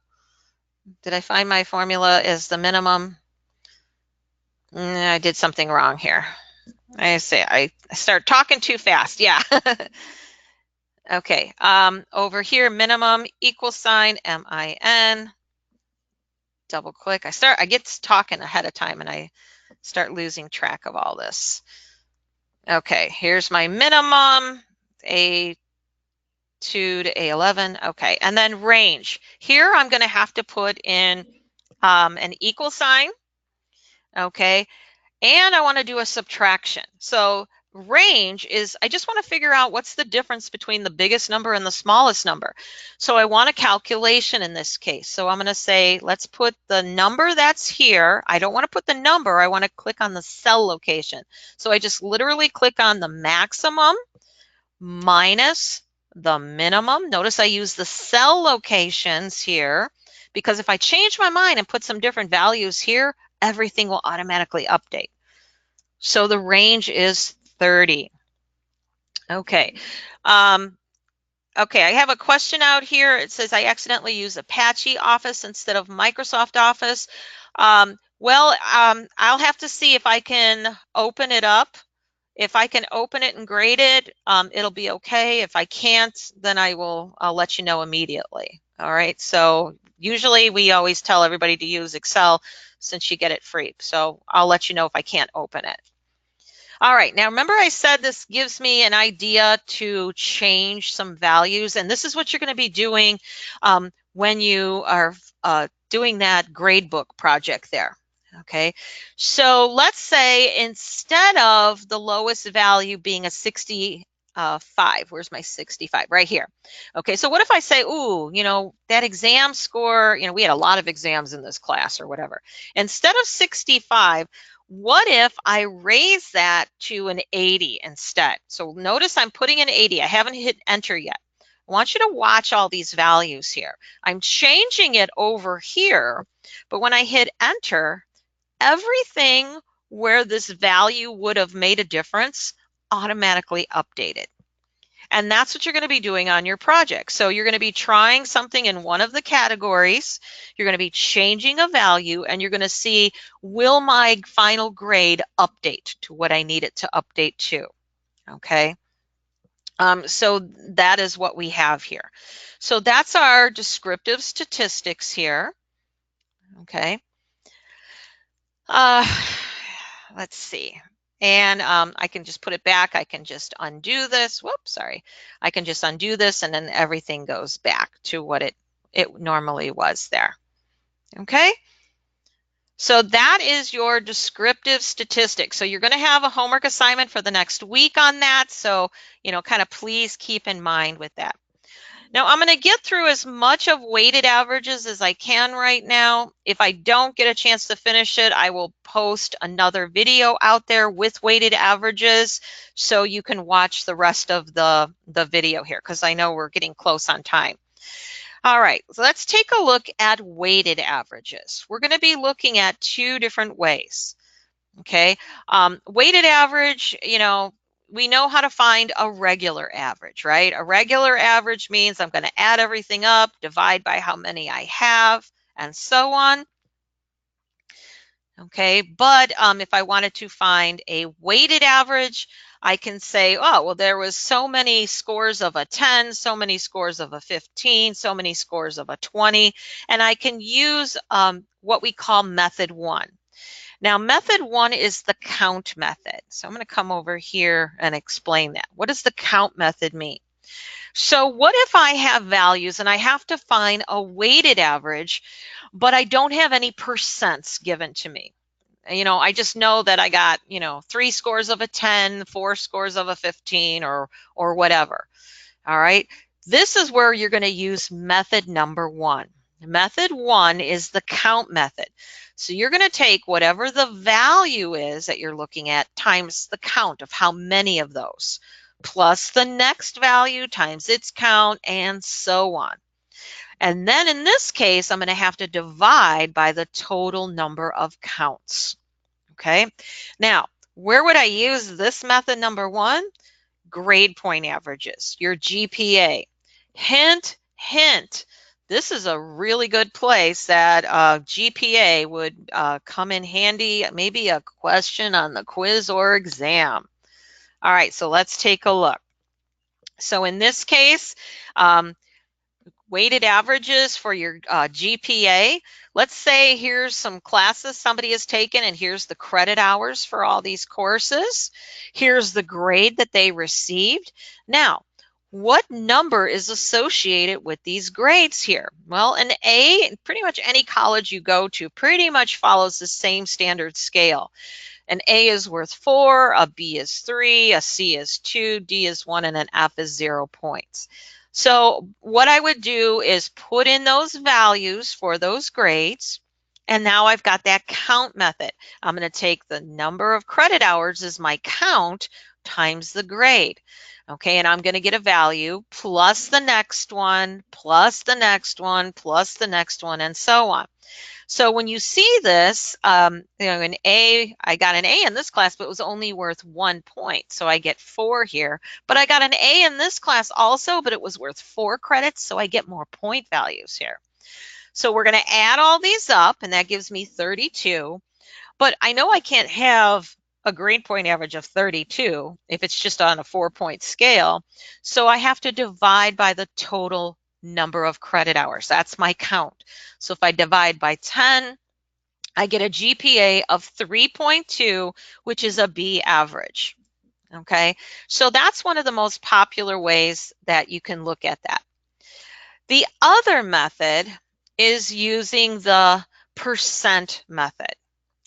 Did I find my formula is the minimum? I did something wrong here. I say I start talking too fast. Yeah. Okay. Over here, minimum equal sign MIN. Double click. I get talking ahead of time and I start losing track of all this. Okay, here's my minimum. A2 to A11. Okay, and then range. Here I'm going to have to put in an equal sign. Okay, and I want to do a subtraction. So range is, I just want to figure out what's the difference between the biggest number and the smallest number. So I want a calculation in this case. So I'm going to say, let's put the number that's here. I don't want to put the number. I want to click on the cell location. So I just literally click on the maximum minus the minimum. Notice I use the cell locations here because if I change my mind and put some different values here, everything will automatically update. So the range is 30. Okay. Okay, I have a question out here. It says I accidentally use Apache Office instead of Microsoft Office. I'll have to see if I can open it up. If I can open it and grade it, it'll be okay. If I can't, then I'll let you know immediately. All right, so usually we always tell everybody to use Excel since you get it free. So I'll let you know if I can't open it. All right, now remember I said this gives me an idea to change some values, and this is what you're going to be doing when you are doing that gradebook project there. Okay, so let's say instead of the lowest value being a 65, where's my 65? Right here. Okay, so what if I say, ooh, that exam score, we had a lot of exams in this class or whatever. Instead of 65, what if I raise that to an 80 instead? So notice I'm putting an 80. I haven't hit enter yet. I want you to watch all these values here. I'm changing it over here, but when I hit enter, everything where this value would have made a difference automatically updated. And that's what you're going to be doing on your project. So you're going to be trying something in one of the categories. You're going to be changing a value, and you're going to see, will my final grade update to what I need it to update to? Okay. So that is what we have here. So that's our descriptive statistics here. Okay. Let's see. And I can just put it back. I can just undo this. Whoops, sorry. I can just undo this, and then everything goes back to what it normally was there. Okay. So that is your descriptive statistics. So you're going to have a homework assignment for the next week on that. So, kind of please keep in mind with that. Now, I'm going to get through as much of weighted averages as I can right now. If I don't get a chance to finish it, I will post another video out there with weighted averages so you can watch the rest of the video here because I know we're getting close on time. All right, so let's take a look at weighted averages. We're going to be looking at two different ways. Okay, weighted average, we know how to find a regular average, right? A regular average means I'm going to add everything up, divide by how many I have, and so on. Okay, but if I wanted to find a weighted average, I can say, oh, well, there was so many scores of a 10, so many scores of a 15, so many scores of a 20, and I can use what we call method 1. Now, method 1 is the count method. So I'm going to come over here and explain that. What does the count method mean? So what if I have values and I have to find a weighted average, but I don't have any percents given to me? I just know that I got, 3 scores of a 10, 4 scores of a 15, or whatever. All right. This is where you're going to use method number 1. Method 1 is the count method. So you're going to take whatever the value is that you're looking at times the count of how many of those, plus the next value times its count, and so on. And then in this case, I'm going to have to divide by the total number of counts. Okay. Now, where would I use this method number 1? Grade point averages, your GPA. Hint, hint. This is a really good place that GPA would come in handy, maybe a question on the quiz or exam. All right, so let's take a look. So in this case, weighted averages for your GPA. Let's say here's some classes somebody has taken, and here's the credit hours for all these courses. Here's the grade that they received. Now, what number is associated with these grades here? Well, an A, pretty much any college you go to pretty much follows the same standard scale. An A is worth 4, a B is 3, a C is 2, D is 1, and an F is 0 points. So what I would do is put in those values for those grades, and now I've got that count method. I'm going to take the number of credit hours as my count times the grade. Okay, and I'm going to get a value plus the next one, plus the next one, plus the next one, and so on. So when you see this, an A, I got an A in this class, but it was only worth 1 point. So I get 4 here. But I got an A in this class also, but it was worth 4 credits. So I get more point values here. So we're going to add all these up, and that gives me 32. But I know I can't have a grade point average of 32 if it's just on a 4-point scale. So I have to divide by the total number of credit hours. That's my count. So if I divide by 10, I get a GPA of 3.2, which is a B average. Okay, so that's one of the most popular ways that you can look at that. The other method is using the percent method.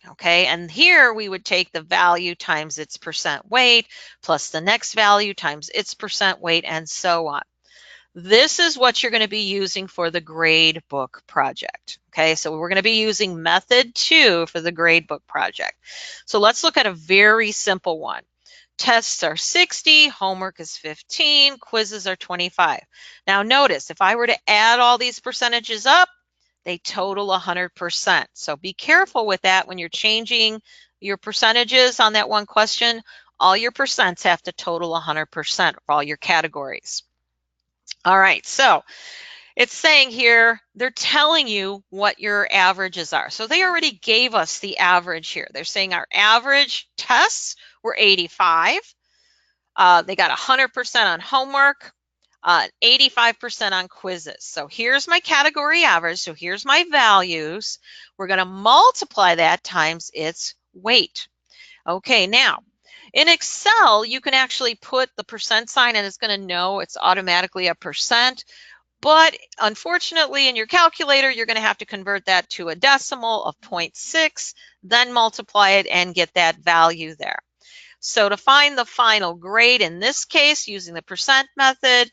Okay, and here we would take the value times its percent weight plus the next value times its percent weight and so on. This is what you're going to be using for the grade book project. Okay, so we're going to be using method 2 for the grade book project. So let's look at a very simple one. Tests are 60, homework is 15, quizzes are 25. Now notice, if I were to add all these percentages up, they total 100%. So be careful with that when you're changing your percentages on that one question. All your percents have to total 100% for all your categories. All right, so it's saying here, they're telling you what your averages are. So they already gave us the average here. They're saying our average tests were 85. They got 100% on homework, 85% on quizzes. So here's my category average. So here's my values. We're going to multiply that times its weight. Okay, now in Excel, you can actually put the percent sign and it's going to know it's automatically a percent. But unfortunately, in your calculator, you're going to have to convert that to a decimal of 0.6, then multiply it and get that value there. So to find the final grade, in this case, using the percent method,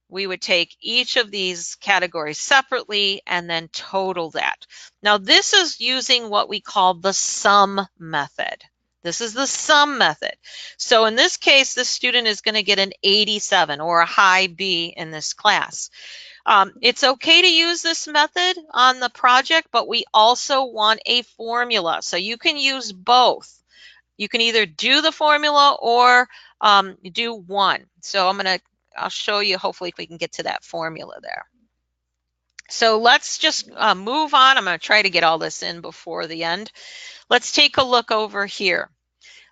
we would take each of these categories separately and then total that. Now, this is using what we call the sum method. This is the sum method. So in this case, this student is going to get an 87 or a high B in this class. It's okay to use this method on the project, but we also want a formula. So you can use both. You can either do the formula or do one. So I'll show you hopefully if we can get to that formula there. So let's just move on. I'm going to try to get all this in before the end. Let's take a look over here.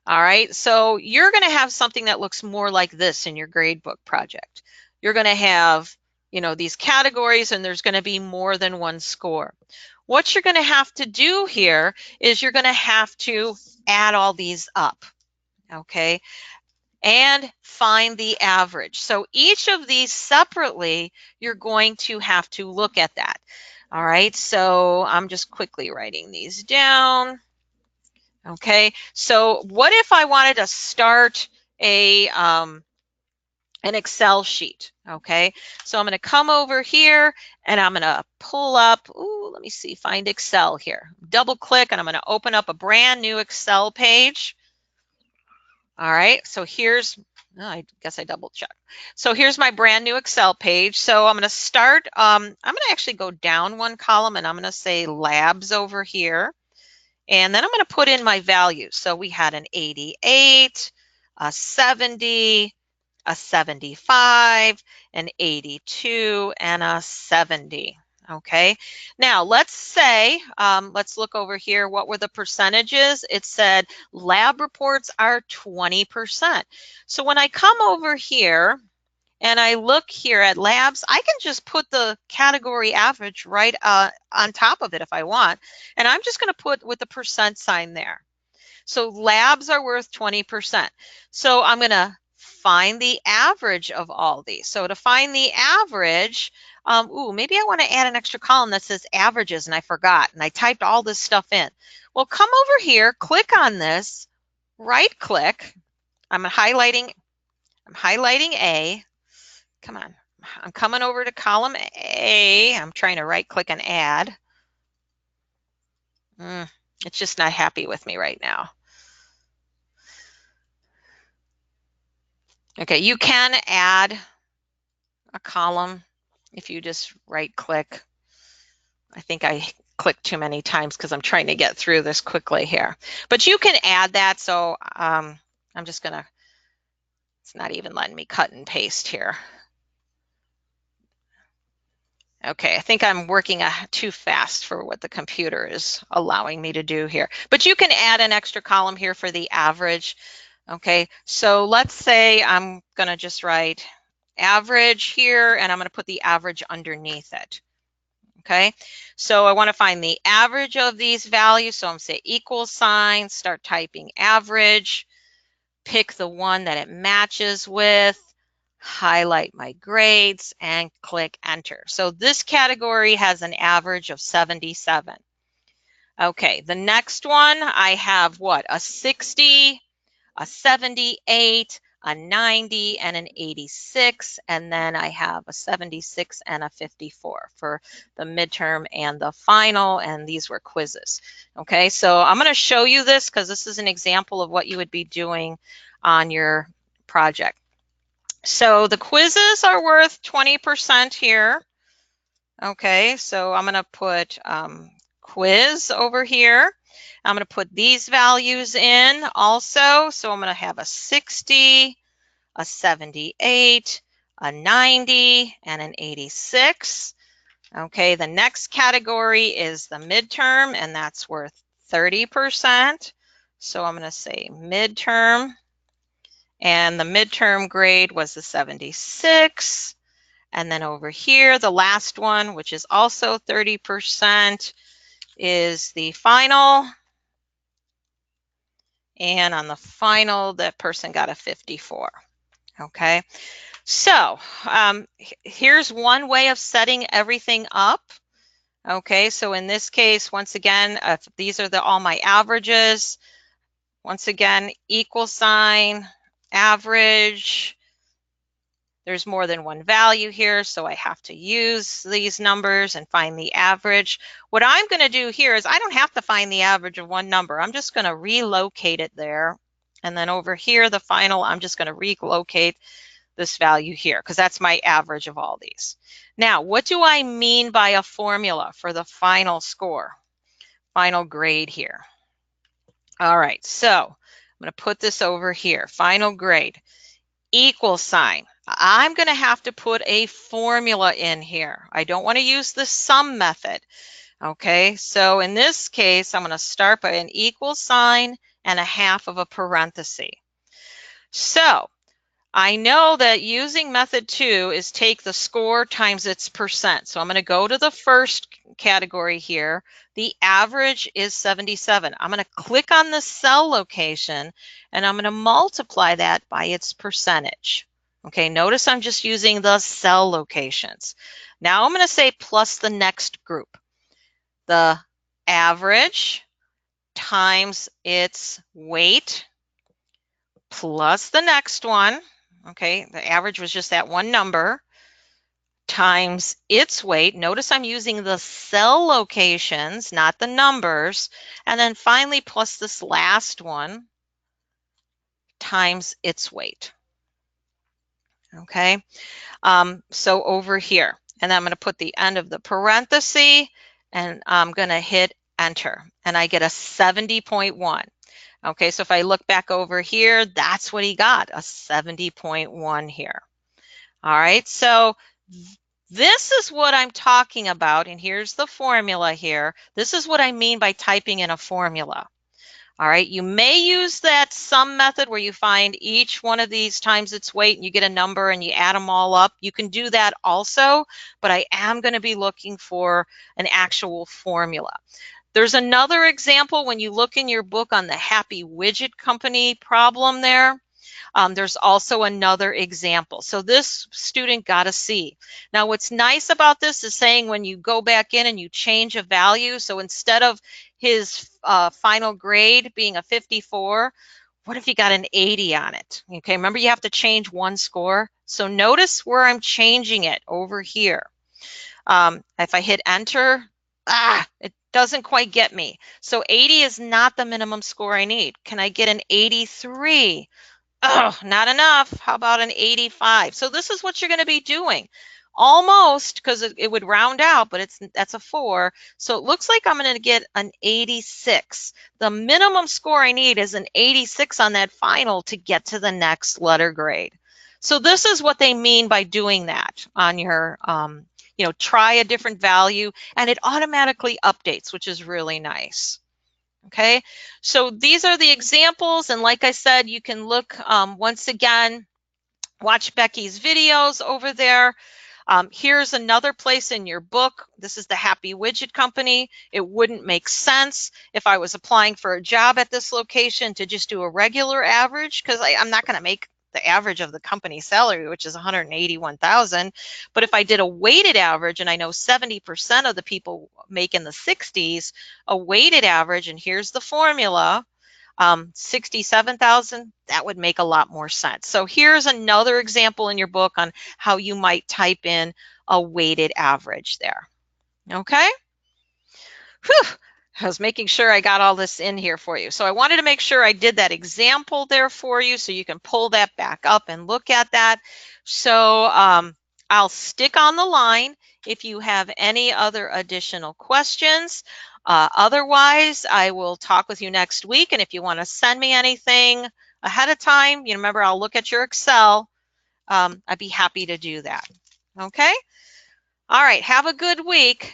All right, so you're going to have something that looks more like this in your gradebook project. You're going to have, these categories, and there's going to be more than one score. What you're going to have to do here is you're going to have to add all these up, okay, and find the average. So each of these separately, you're going to have to look at that. All right, so I'm just quickly writing these down. Okay, so what if I wanted to start an Excel sheet? Okay, so I'm going to come over here and I'm going to pull up, let me see, find Excel here. Double click and I'm going to open up a brand new Excel page. All right, so I guess I double checked. So here's my brand new Excel page. So I'm going to start, I'm going to actually go down one column and I'm going to say labs over here. And then I'm going to put in my values. So we had an 88, a 70, a 75, an 82, and a 70. Okay, now let's say, let's look over here. What were the percentages? It said lab reports are 20%. So when I come over here and I look here at labs, I can just put the category average right on top of it if I want. And I'm just going to put with the percent sign there. So labs are worth 20%. So I'm going to find the average of all these. So to find the average, maybe I want to add an extra column that says averages, and I forgot, and I typed all this stuff in. Well, come over here, click on this, right click. I'm highlighting A. Come on. I'm coming over to column A. I'm trying to right click and add. It's just not happy with me right now. Okay, you can add a column if you just right click. I think I clicked too many times because I'm trying to get through this quickly here. But you can add that, so I'm just gonna, it's not even letting me cut and paste here. Okay, I think I'm working too fast for what the computer is allowing me to do here. But you can add an extra column here for the average. Okay, so let's say I'm gonna just write average here, and I'm gonna put the average underneath it. Okay, so I want to find the average of these values. So I'm going to say equal sign, start typing average, pick the one that it matches with, highlight my grades, and click enter. So this category has an average of 77. Okay, the next one I have what? A 60, a 78, a 90, and an 86, and then I have a 76 and a 54 for the midterm and the final, and these were quizzes. Okay, so I'm going to show you this because this is an example of what you would be doing on your project. So the quizzes are worth 20% here. Okay, so I'm going to put quiz over here. I'm going to put these values in also. So I'm going to have a 60, a 78, a 90, and an 86. Okay, the next category is the midterm, and that's worth 30%. So I'm going to say midterm, and the midterm grade was the 76. And then over here, the last one, which is also 30%, is the final. And on the final, that person got a 54. Okay, so here's one way of setting everything up. Okay, so in this case, once again, if these are all my averages, once again, equal sign, average. There's more than one value here, so I have to use these numbers and find the average. What I'm going to do here is I don't have to find the average of one number. I'm just going to relocate it there. And then over here, the final, I'm just going to relocate this value here because that's my average of all these. Now, what do I mean by a formula for the final score, final grade here? All right, so I'm going to put this over here, final grade, equal sign. I'm going to have to put a formula in here. I don't want to use the sum method. Okay, so in this case, I'm going to start by an equal sign and a half of a parenthesis. So I know that using method 2 is take the score times its percent. So I'm going to go to the first category here. The average is 77. I'm going to click on the cell location and I'm going to multiply that by its percentage. Okay, notice I'm just using the cell locations. Now I'm going to say plus the next group. The average times its weight plus the next one. Okay, the average was just that one number times its weight. Notice I'm using the cell locations, not the numbers. And then finally, plus this last one times its weight. Okay, so over here, and I'm going to put the end of the parenthesis, and I'm going to hit enter, and I get a 70.1. Okay, so if I look back over here, that's what he got, a 70.1 here. All right, so this is what I'm talking about, and here's the formula here. This is what I mean by typing in a formula. All right, you may use that sum method where you find each one of these times its weight and you get a number and you add them all up. You can do that also, but I am going to be looking for an actual formula. There's another example when you look in your book on the Happy Widget Company problem there. There's also another example. So this student got a C. Now what's nice about this is saying when you go back in and you change a value, so instead of his final grade being a 54, what if you got an 80 on it? Okay, remember you have to change one score. So notice where I'm changing it over here. If I hit enter, it doesn't quite get me. So 80 is not the minimum score I need. Can I get an 83? Oh, not enough. How about an 85? So this is what you're going to be doing. Almost, because it would round out, but that's a 4. So it looks like I'm going to get an 86. The minimum score I need is an 86 on that final to get to the next letter grade. So this is what they mean by doing that on your, try a different value, and it automatically updates, which is really nice. Okay, so these are the examples, and like I said, you can look once again, watch Becky's videos over there. Here's another place in your book. This is the Happy Widget Company. It wouldn't make sense if I was applying for a job at this location to just do a regular average, because I'm not going to make the average of the company salary, which is 181,000. But if I did a weighted average, and I know 70% of the people make in the 60s, a weighted average, and here's the formula, 67,000, that would make a lot more sense. So here's another example in your book on how you might type in a weighted average there. Okay? Whew. I was making sure I got all this in here for you. So I wanted to make sure I did that example there for you so you can pull that back up and look at that. So I'll stick on the line if you have any other additional questions. Otherwise, I will talk with you next week. And if you want to send me anything ahead of time, you remember I'll look at your Excel. I'd be happy to do that. Okay? All right. Have a good week.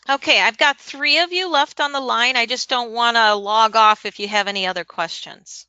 Okay, I've got 3 of you left on the line. I just don't want to log off if you have any other questions.